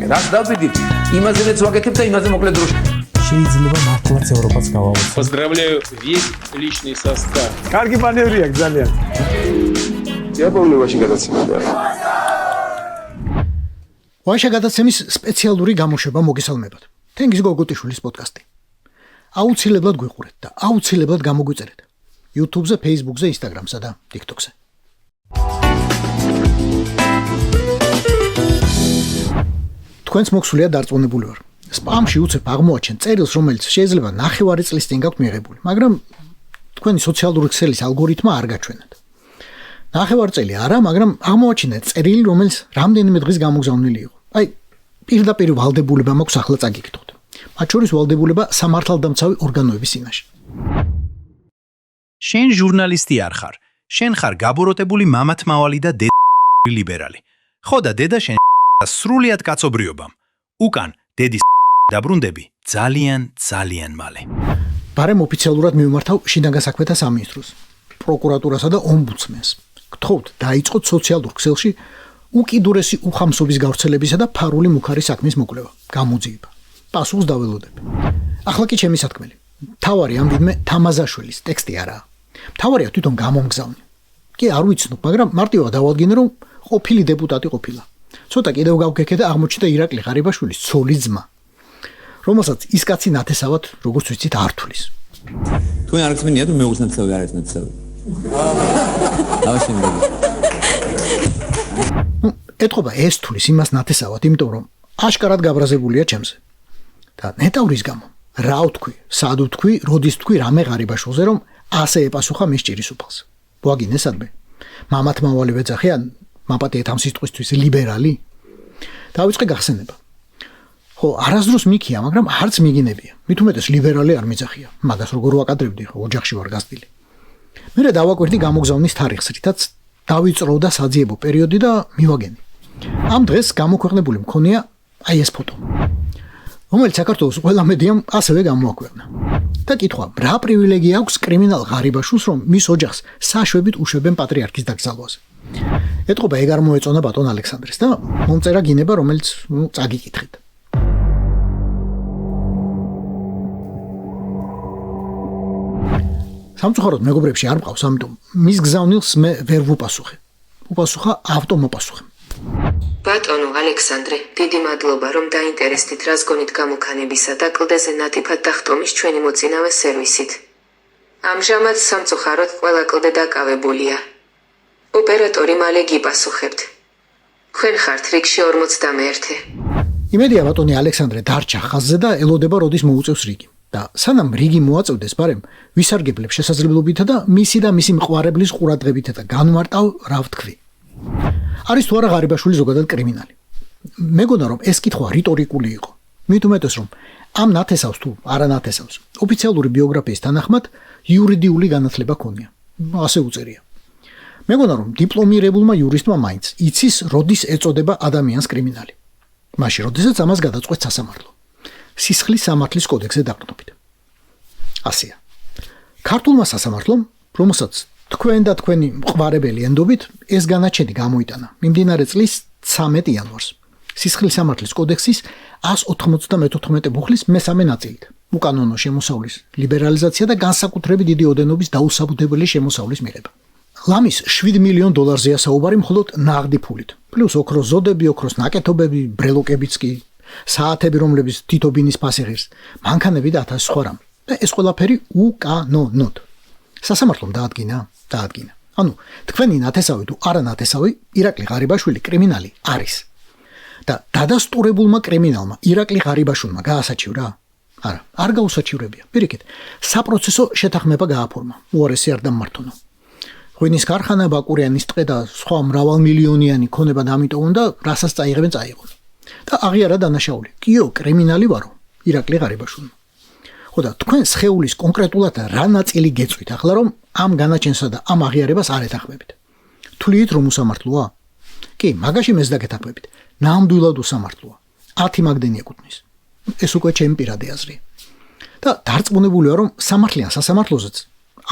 რაც დავიდით, იმაზეც ვაკეთებ და იმაზე მოკლედ დროში. შეიძლება მართლაც ევროპას გავავოცო. Поздравляю весь личный состав. კარგი მანევრი აქვს ძალიან. იაპონიაში გადაცემაა. ვაშა გადაცემის სპეციალური გამოშვება მოგესალმებათ. თენგიზ გოგოტიშვილის პოდკასტი. აუცილებლად გვიყურეთ და აუცილებლად გამოგვიწერეთ. YouTube-ზე, Facebook-ზე, Instagram-სა და TikTok-ზე. თქვენს მოგსულია დარწმუნებული ვარ. სპამში უცებ აღმოაჩენ წერილს, რომელიც შეიძლება ნახევარი წლის წინ გაქვთ მიღებული, მაგრამ თქვენი სოციალური ქსელის ალგორითმა არ გაჩვენათ. ნახევარი წელი არა, მაგრამ აღმოაჩინეთ წერილი, რომელიც რამდენიმე დღის გამოგზავნილი იყო. აი, პირდაპირ ვალდებულება მაქვს ახლა წაგიკითხოთ. მათ შორის ვალდებულება სამართალდამცავი ორგანოების წინაშე. შენ ჟურნალისტი არ ხარ. შენ ხარ გაბოროტებული მამათმავალი და ლიბერალი. ხო და დედა შენ სრულიად კაცობრიობამ. უკან დედის დაბრუნდები ძალიან მალე. ბარემ ოფიციალურად მივმართავ შინაგან საქმეთა სამინისტროს, პროკურატურასა და ომბუდსმენს. გთხოვთ, დაიწყოთ სოციალურ ქსელში უკიდურესი უხამსობის გავრცელებისა და ფარული მუქარი საქმის მოკვლევა, გამოძიება. პასუხს დაველოდებ. ახლა კი ჩემი სათქმელი. თავარი ამ ვინმე თამაზაშვილის ტექსტი არაა. თავარია თვითონ გამომგზავნი. კი არ ვიცნობ, მაგრამ მარტივად დავადგინე, რომ ყოფილი დეპუტატი ყოფილა. ცოტა კიდევ გავგექე და აღმოჩნდა ირაკლი ღარიბაშვილის ცოლის ძმა, რომელსაც ის კაცი ნათესავად, როგორც ვიცით, არ თulis. თქვენ არ გწმენიათ, რომ მე უცნაცავი არ ეცნაცავი. ეთყობა ეს თulis იმას ნათესავად, იმიტომ რომ აშკარად გაბრაზებულია ჩემზე. და ნეტავრის გამო, რა ვთქვი, სად ვთქვი, როდის ვთქვი რამე ღარიბაშვილზე, რომ ასე ეპასუხა მის ჭირის უფალს. ვაგინე სადმე. მამათმავალი ვეძახი ან მაპატიეთ ამ სიტყვისთვის ლიბერალი? დავიწყე გახსენება. ხო, არასდროს მიქია, მაგრამ არც მიგინებია. მით უმეტეს ლიბერალი არ მიძახია. მაგას როგორ ვაკადრებდი, ხო, ოჯახში ვარ გასტილი. მერე დავაკვირდი გამოგზავნის თარიღს, რითაც დავიწროვდა საძიებო პერიოდი და მივაგენი. ამ დღეს გამოქვეყნებული მქონია აი ეს ფოტო, რომელიც საქართველოს ყველა მედიამ ასევე გამოაქვეყნა. და კითხვა, რა პრივილეგია აქვს კრიმინალ ღარიბაშვილს, რომ მის ოჯახს საშვებით უშვებენ პატრიარქის დაკრძალვაზე. ეთყობა ეგ არ მოეწონა ბატონ ალექსანდრეს და მომწერა გინება, რომელიც წაგიკითხეთ. სამწუხაროდ მეგობრებში არ მყავს, ამიტომ მის გზავნილს მე ვერ ვუპასუხე. უპასუხა ავტომოპასუხემ. ბატონო ალექსანდრე, დიდი მადლობა, რომ დაინტერესდით რაზგონით გამოქანებისა და კლდეზე ნატიფად დახტომის ჩვენი მოწინავე სერვისით. ამჟამად სამწუხაროდ ყველა კლდე დაკავებულია. ოპერატორი მალე გიპასუხებთ. თქვენ ხართ რიგში 41. იმედია ბატონი ალექსანდრე დარჩა ხაზზე და ელოდება როდის მოუწევს რიგი. და სანამ რიგი მოაწევდეს, ბარემ ვისარგებლებ შესაძლებლობითა და მისი მყვარებლის ყურადღებითა და განვარტავ რა ვთქვი. არის თუ არა ღარიბაშვილი ზოგადად კრიმინალი. მეგონა რომ ეს კითხვა რიტორიკული იყო. მით უმეტეს რომ ამ ნათესავს თუ არა ნათესავს ოფიციალური ბიოგრაფიის თანახმად იურიდიული განათლება ქონია. ასე უწერია. მეგონა რომ დიპლომირებულმა იურისტმა მაინც იცის როდის ეწოდება ადამიანს კრიმინალი. მაშინ როდესაც ამას გადაწყვეტს სასამართლო. სისხლის სამართლის კოდექსზე დაყრდნობით. ასეა. ქართულმა სასამართლომ, რომელსაც თქვენ და თქვენი მყვარებელი ენდობით, ეს განაჩენი გამოიტანა მიმდინარე წლის 13 იანვარს. სისხლის სამართლის კოდექსის 194 მუხლის მესამე ნაწილით. უკანონო შემოსავლის ლიბერალიზაცია და განსაკუთრებით დიდი ოდენობის დაუსაბუთებელი შემოსავლის მიღება. ლამის $7 მილიონ საუბარი მხოლოდ ნაღდი ფულით. პლუს ოქროს ზოდები, ოქროს ნაკეთობები, ბრელოკებიც კი, საათები, რომლებიც თითობინის ფასი ღირს, მანქანები და 1000 სხვა რამ. და ეს ყველაფერი უკანონოდ. სასამართლომ დაადგინა. ანუ თქვენი ნათესავი თუ არა ნათესავი, ირაკლი ღარიბაშვილი კრიმინალი არის. და დადასტურებულმა კრიმინალმა ირაკლი ღარიბაშვილმა გაასაჩივრა? არა, არ გაუსაჩივრებია. პირიქით, საპროცესო შეთანხმება გააფორმა. უარესი არ დამმართონა. ღვინის ქარხანა, ბაკურიანის ტყე და სხვა მრავალმილიონიანი ქონება დამიტოვონ და რასაც წაიღებენ წაიღონ. და აღიარა დანაშაული. კიო, კრიმინალი ვარო, ირაკლი ღარიბაშვილმა. ხო და თქვენ სხეულის კონკრეტულად რა ნაწილი გეწვით ახლა, რომ ამ განაჩენსა და ამ აღიარებას არ ეთანხმებით. თuliit რომ უსამართლოა? კი, მაგაში მეც დაგეთანხმებით. ნამდვილად უსამართლოა. 10 მაგდენი ეკუთვნის. ეს უკვე ჩემი პირადი აზრია. და დარწმუნებულია, რომ სამართლიან სასამართლოზეც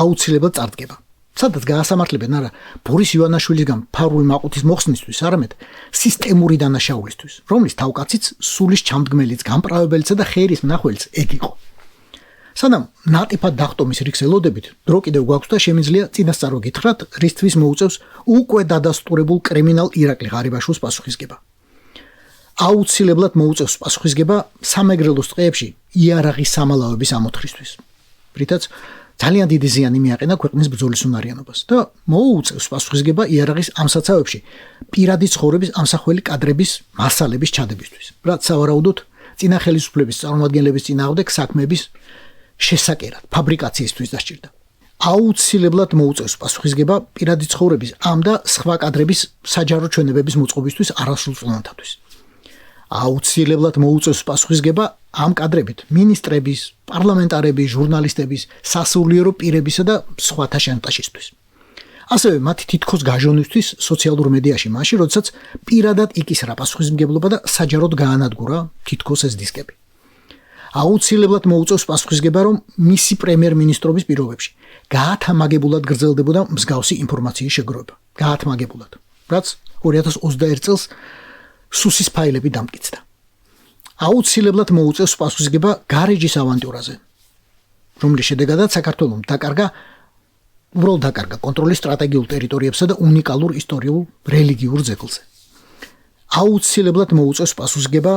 აუცილებლად წარდგება. სადაც გაასამართლებენ არა ბორის ივანაშვილისგან ფარული მაყუთის მოხსნისთვის, არამედ სისტემური დანაშაულისთვის, რომლის თავკაციც სულის ჩამდგმელიც, გამპრავებელიც და ხერის მნახველიც ეგ იყო. სანამ ნატიფად დახტომის რიგს ელოდებით, დრო კიდევ გვაქვს და შემიძლია წინასწარ გითხრათ, რისთვის მოუწევს უკვე დადასტურებულ კრიმინალ ირაკლი ღარიბაშვილს პასუხისგება. აუცილებლად მოუწევს პასუხისგება სამეგრელოს ტყეებში იარაღის სამალავების ამოთხრისთვის. რითაც ძალიან დიდი ზიანი მიაყენა ქვეყნის ბრძოლის უნარიანობას და მოუწევს პასუხისგება იარაღის ამსაცავებში პირადი ცხოვრების ამსახველი კადრების მასალების ჩადებისთვის, რაც სავარაუდოდ წინა ხელისუფლების წარმომადგენლების წინააღმდეგ საქმეების შესაკერად ფაბრიკაციისთვის დასჭირდა. აუცილებლად მოუწევს პასუხისგება პირადი ცხოვრების ამ და სხვა კადრების საჯარო ჩვენებების მოწყობისთვის არასრულწლოვანთათვის. აუცილებლად მოუწევს პასუხისგება ამ კადრებით მინისტრების, პარლამენტარების, ჟურნალისტების, სასულიერო პირებისა და სხვათა შანტაჟისთვის. ასევე მათი თითქოს გაჟონვისთვის სოციალურ მედიაში მაშინ, როდესაც პირადად იკისრა პასუხისმგებლობა და საჯაროდ გაანადგურა თითქოს ეს დისკები. აუცილებლად მოუწევს პასუხისგება, რომ მისი პრემიერ-მინისტრობის პირობებში გაათამაგებულად გრძელდებოდა მსგავსი ინფორმაციის შეგროვება. გაათმაგებულად, რაც 2021 წელს სუსის ფაილები დამტკიცდა. აუცილებლად მოუწევს პასუხისგება გარეჯის ავანტიურაზე, რომლის შედეგადაც საქართველომ უბრალოდ დაკარგა კონტროლის სტრატეგიულ ტერიტორიებსა და უნიკალურ ისტორიულ რელიგიურ ძეგლზე. აუცილებლად მოუწევს პასუხისგება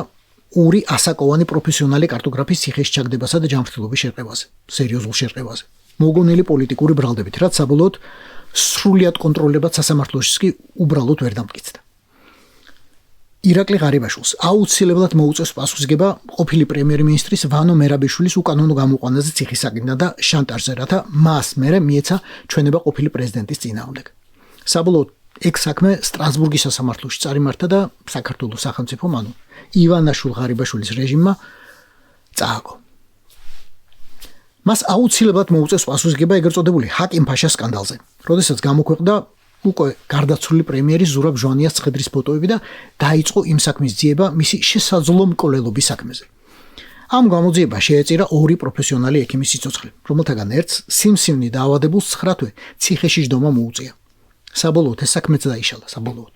ორი ასაკოვანი პროფესიონალი კარტოგრაფის ციხეში ჩაგდებასა და ჯანმრთელობის შერყევაზე, სერიოზულ შერყევაზე. მოგონილი პოლიტიკური ბრალდებით, რაც საბოლოოდ სრულიად კონტროლებად სასამართლოშიც კი უბრალოდ ვერ დამტკიცდა. ირაკლი ღარიბაშვილს აუცილებლად მოუწევს პასუხისგება ყოფილი პრემიერ-მინისტრის ვანო მერაბიშვილის უკანონო გამოყვანაზე ციხის საკითხიდან და შანტაჟზე, რათა მას მერე მიეცა ჩვენება ყოფილი პრეზიდენტის წინააღმდეგ. საბოლოოდ ეგ საქმე სტრასბურგის სასამართლოში წარიმართა და საქართველოს სახელმწიფომ, ანუ ივანაშვილ ღარიბაშვილის რეჟიმმა წააგო. მას აუცილებლად მოუწევს პასუხისგება ეგრეთ წოდებული ჰაკიმ-ფაშას სკანდალზე, როდესაც გამოქვეყნდა უკვე გარდაცვლილი პრემიერის ზურაბ ჟვანიას ცხედრის ფოტოები და დაიწყო იმ საქმის ძიება მისი შესაძლო მკვლელობის საქმეზე. ამ გამოძიებას შეეწირა ორი პროფესიონალი ექიმის სიცოცხლე, რომელთაგან ერთს სიმსივნი დაავადებულს 9 თვე ციხეში ჯდომა მოუწია. საბოლოოდ ეს საქმეც დაიშალა, საბოლოოდ.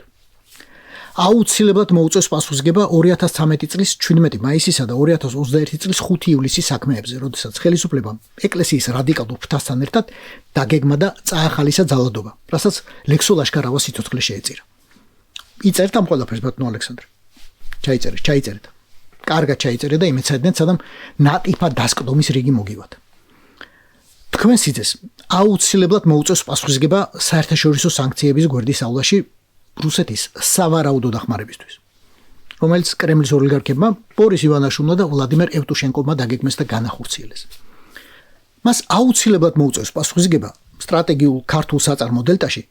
აუცილებლად მოუწევს პასუხისგება 2013 წლის 17 მაისისა და 2021 წლის 5 ივლისის საქმეებზე, როდესაც ხელისუფლებამ ეკლესიის რადიკალურ ფრთასთან ერთად დაგეგმა და წაახალისა ძალადობა, რასაც ლექსო ლაშქარავას სიცოცხლე შეეწირა. იწერთ ამ ყველაფერს ბატონო ალექსანდრე. ჩაიწერეთ. კარგად ჩაიწერეთ და იმეცადეთ, სანამ ნატიფად დასკდომის რიგი მოგივათ. თქვენ სიძეს აუცილებლად მოუწევს პასუხისგება საერთაშორისო სანქციების გვერდის აულაში რუსეთის სავარაუდო დახმარებისთვის, რომელიც კრემლის ოლიგარქებმა ბორის ივანაშვილმა და ვლადიმერ ევტუშენკოვმა დაგეგმეს და განახორციელეს. მას აუცილებლად მოუწევს პასუხისგება სტრატეგიულ ქართულ საწარმო დელტაში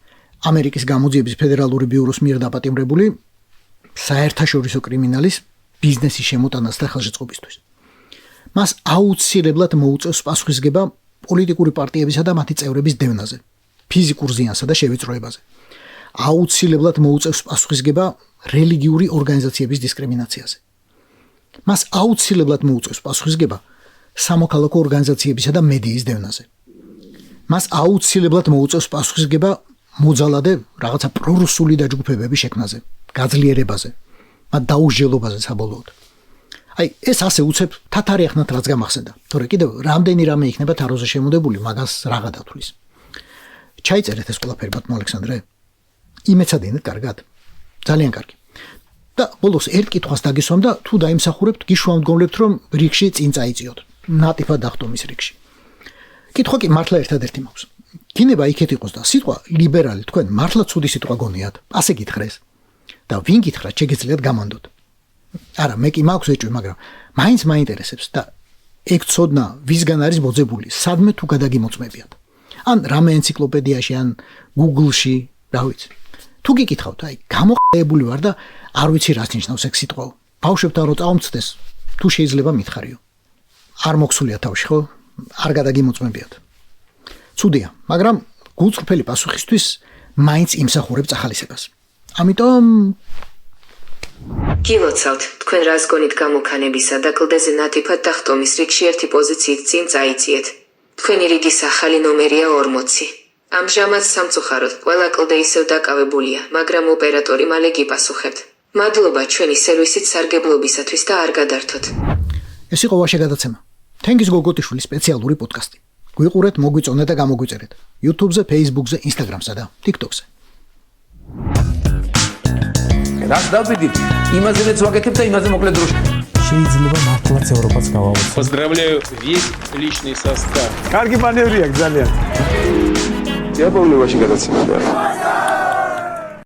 ამერიკის გამოძიების ფედერალური ბიუროს მიერ დაპატიმრებული საერთაშორისო კრიმინალის ბიზნესის შემოტანას და ხელშეწყობისთვის. მას აუცილებლად მოუწევს პასუხისგება პოლიტიკური პარტიებისა და მათი წევრების დევნაზე, ფიზიკურ ზიანსა და შევიწროებაზე. აუცილებლად მოუწევს პასუხისგება რელიგიური ორგანიზაციების დისკრიმინაციაზე. მას აუცილებლად მოუწევს პასუხისგება სამოქალაქო ორგანიზაციებისა და მედიის დევნაზე. მას აუცილებლად მოუწევს პასუხისგება მოძალადე რაღაცა პრორუსული დაჯგუფებების შექმნაზე, გაძლიერებაზე, მათ დაუსჯელობაზე საბოლოოდ. ეს ასე უცებ თათარი ახნათ რაც გამახსენდა. თორე კიდევ რამდენი რამე იქნება თაროზე შემოდებული, მაგას რაღა დათვლის. ჩაიწერეთ ეს ყველაფერი ბატონო ალექსანდრე. იმეცადინეთ კარგად. ძალიან კარგი. და ბოლოს ერთ კითხვას დაგისვამ და თუ დაიმსახურებთ, გიშვამდგომლებთ, რომ რიგში წინ წაიწიოთ. ნატიფად დახტომის რიგში. კითხვა კი მართლა ერთადერთი მაქვს. გინება იქეთ იყოს და სიტყვა ლიბერალი თქვენ მართლა ცუდი სიტყვა გონიათ. ასე გითხრეს. და ვინ გითხრათ, შეგეძლიათ გამანდოთ. არა, მე კი მაქვს ეჭვი, მაგრამ მაინც მაინტერესებს და ეგ ცოდნა ვისგან არის მოძებული, სადმე თუ გადაგიმოწმებიათ. ან რამე ენციკლოპედიაში, ან Google-ში, რა ვიცი. თუ გიკითხავთ, გამოყენებული ვარ და არ ვიცი რას ნიშნავს ეგ სიტყვა. ბავშვებთან რო წავმწდეს, თუ შეიძლება მითხარიო. არ მოხსულია თავში, ხო? არ გადაგიმოწმებიათ. ცუდია, მაგრამ გულწრფელი პასუხისთვის მაინც იმსახურებ წახალისებას. ამიტომ გილოცავთ, თქვენ რას გონით გამოქანებისა და კლდეზე ნათიფად დახტომის რიგში ერთი პოზიციით წინ წაიწიეთ. თქვენი რიგის ახალი ნომერია 40. ამჟამად სამწუხაროდ ყველა კლდე ისევ დაკავებულია, მაგრამ ოპერატორი მალე გიპასუხებთ. მადლობა ჩვენი სერვისით სარგებლობისათვის და არ გადართოთ. ეს იყო ვაშე გადაცემა. თენგიზ გოგოტიშვილის სპეციალური პოდკასტი. გვიყურეთ, მოგვიწონეთ და გამოგვიწერეთ. YouTube-ზე, Facebook-ზე, Instagram-სა და TikTok-ზე. რას დავიდით? იმაზე მეც ვაკეთებ და იმაზე მოკლედ დროში. შეიძლება მართლაც ევროპას გავაუწყო. Поздравляю весь личный состав. კარგი მანევრია ძალიან. Я помню, вообще, когда